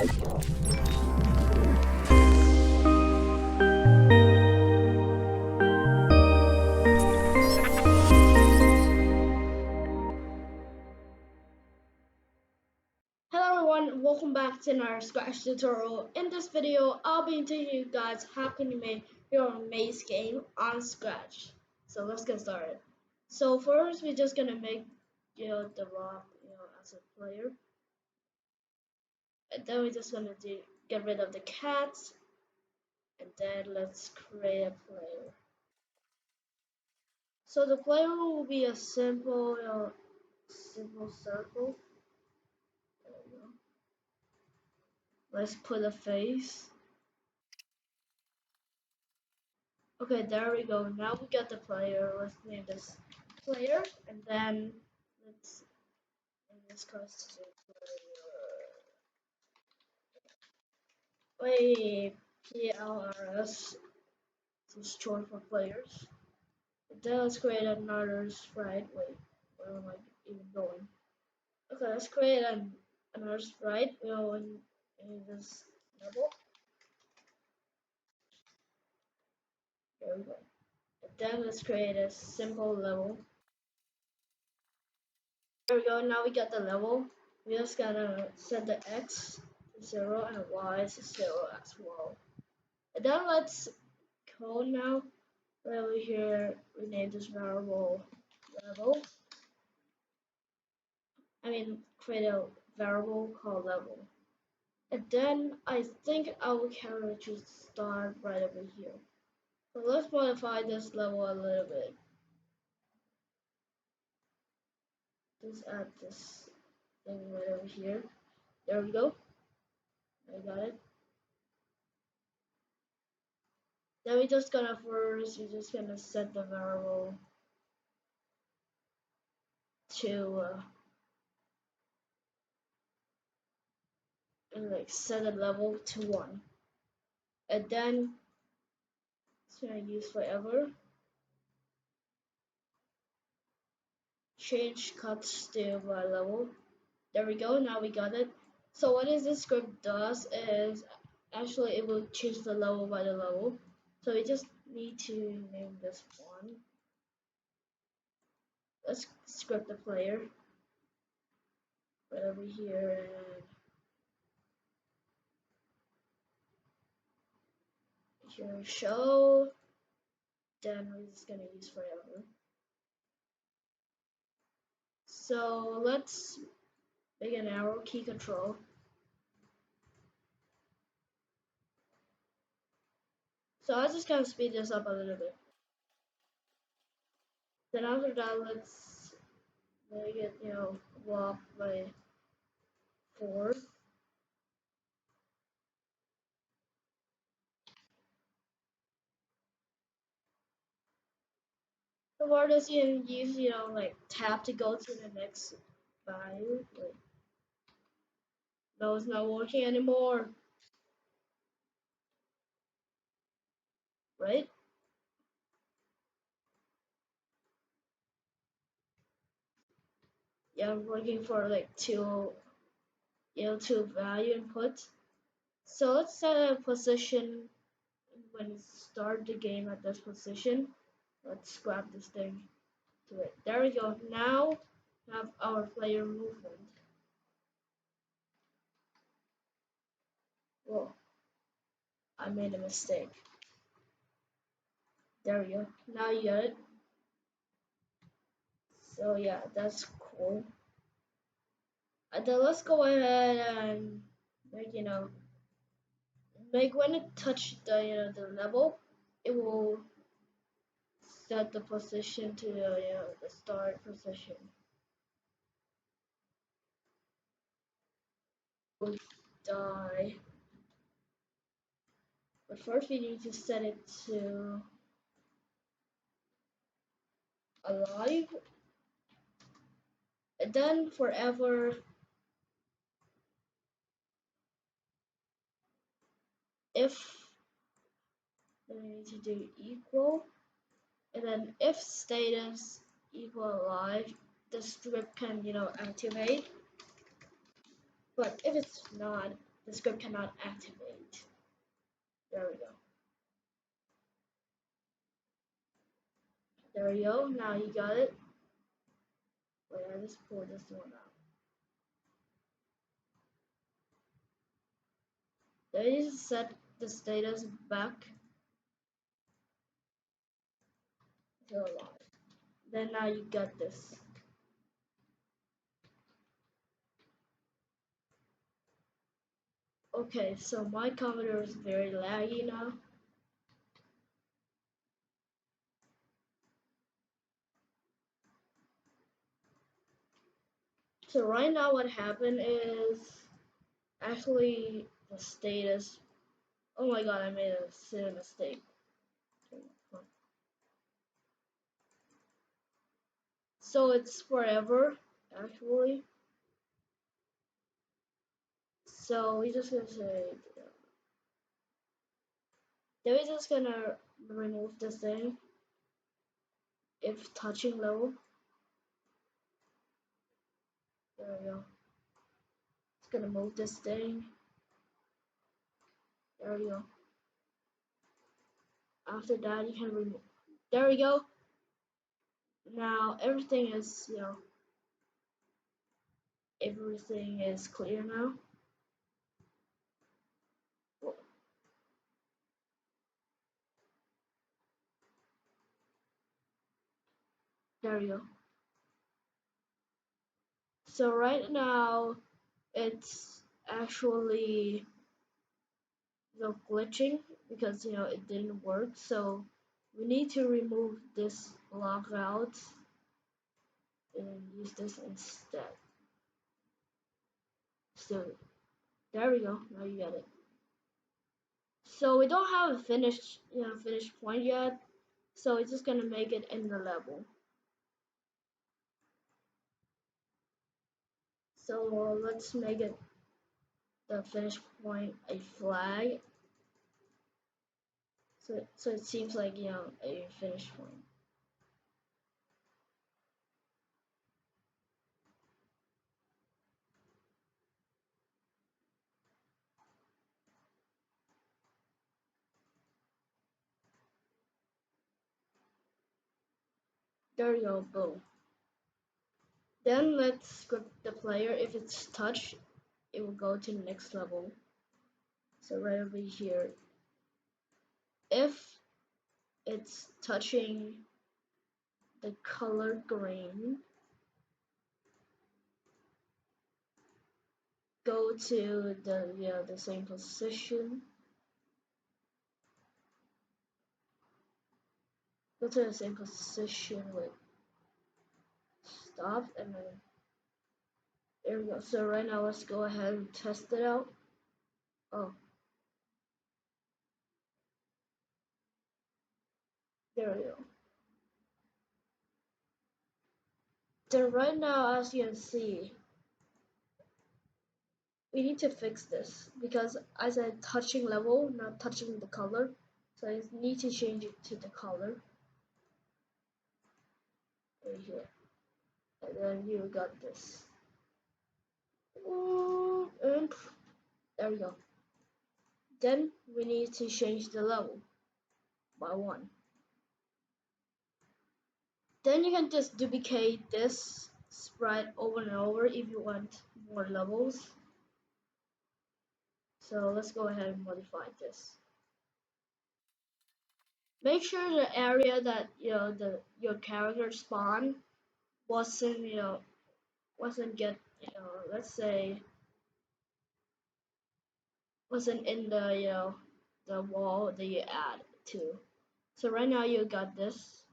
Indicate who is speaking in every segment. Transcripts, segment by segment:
Speaker 1: Hello everyone, welcome back to another Scratch tutorial. In this video, I'll be teaching you guys how can you make your own maze game on Scratch. So let's get started. So first, we're just gonna make the rock as a player, and then we're just gonna get rid of the cats, and then let's create a player. So the player will be a simple circle. There we go. Let's put a face. Okay, there we go. Now we got the player. Let's name this player, and then let's name this custom player. Wait, PLRS is short for players. And then let's create another sprite. Wait, where am I even going? Okay, let's create another sprite. In this level. There we go. And then let's create a simple level. There we go, now we got the level. We just gotta set the x to 0 and the y to 0 as well. And then let's code now. Right over here, we name this variable level. Create a variable called level. And then I think our camera should start right over here. So let's modify this level a little bit. Just add this thing right over here. There we go. I got it. Then we're just gonna set the variable to and like set a level to 1, and then it's gonna use forever. Change cuts to by level. There we go. Now we got it. So what is this script does is actually it will change the level by the level. So we just need to name this one. Let's script the player right over here and here show. Then we're just gonna use forever. So let's make an arrow key control. So I just kind of speed this up a little bit. Then after that, let's make it, walk by 4. The word is you can use, like tab to go to the next value. Like, no, it's not working anymore. Right? Yeah, I'm looking for like two value input. So let's set a position when you start the game at this position. Let's grab this thing to it. There we go. Now we have our player movement. Whoa, I made a mistake. There we go. Now you got it. So yeah, that's cool. And then let's go ahead and make when it touches the level, it will set the position to the start position. We'll die. But first we need to set it to alive. And then forever if then we need to do equal, and then if status equal alive, the script can activate. But if it's not, the script cannot activate. There we go. There we go. Now you got it. Wait, I just pulled this one out. Then you just set the status back to alive. Then now you got this. Okay, so my computer is very laggy now. So right now what happened is actually the status. Oh my god, I made a silly mistake. So it's forever actually. So we're just gonna say then we're just gonna remove this thing if touching level. There we go. It's gonna move this thing. There we go. After that you can remove. There we go. Now everything is clear now. There we go. So right now it's actually glitching because it didn't work. So we need to remove this block out and use this instead. So there we go. Now you get it. So we don't have a finished point yet. So we're just gonna make it in the level. So let's make it the finish point a flag. So it seems like a finish point. There you go, boom. Then let's script the player. If it's touch, it will go to the next level. So right over here, if it's touching the color green, go to the same position. Go to the same position with stop, and then there we go. So right now let's go ahead and test it out. Oh, there we go. Then right now, as you can see, we need to fix this because I said touching level, not touching the color. So I need to change it to the color right here. And then you got this. And there we go. Then we need to change the level by 1. Then you can just duplicate this sprite over and over if you want more levels. So let's go ahead and modify this. Make sure the area that your character spawn wasn't get let's say wasn't in the wall that you add to. So right now you got this.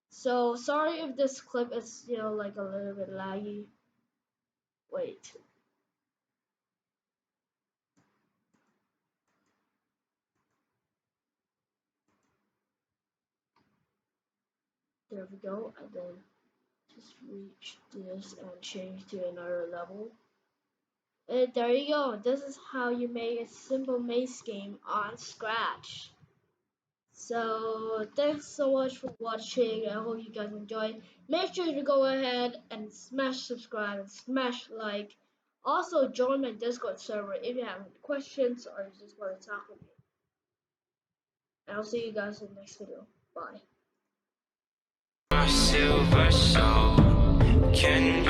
Speaker 1: So sorry if this clip is like a little bit laggy. Wait. There we go. And then just reach this and change to another level. And there you go. This is how you make a simple maze game on Scratch. So thanks so much for watching. I hope you guys enjoyed. Make sure to go ahead and smash subscribe and smash like. Also join my Discord server if you have any questions or you just want to talk with me. And I'll see you guys in the next video. Bye.
Speaker 2: My silver soul can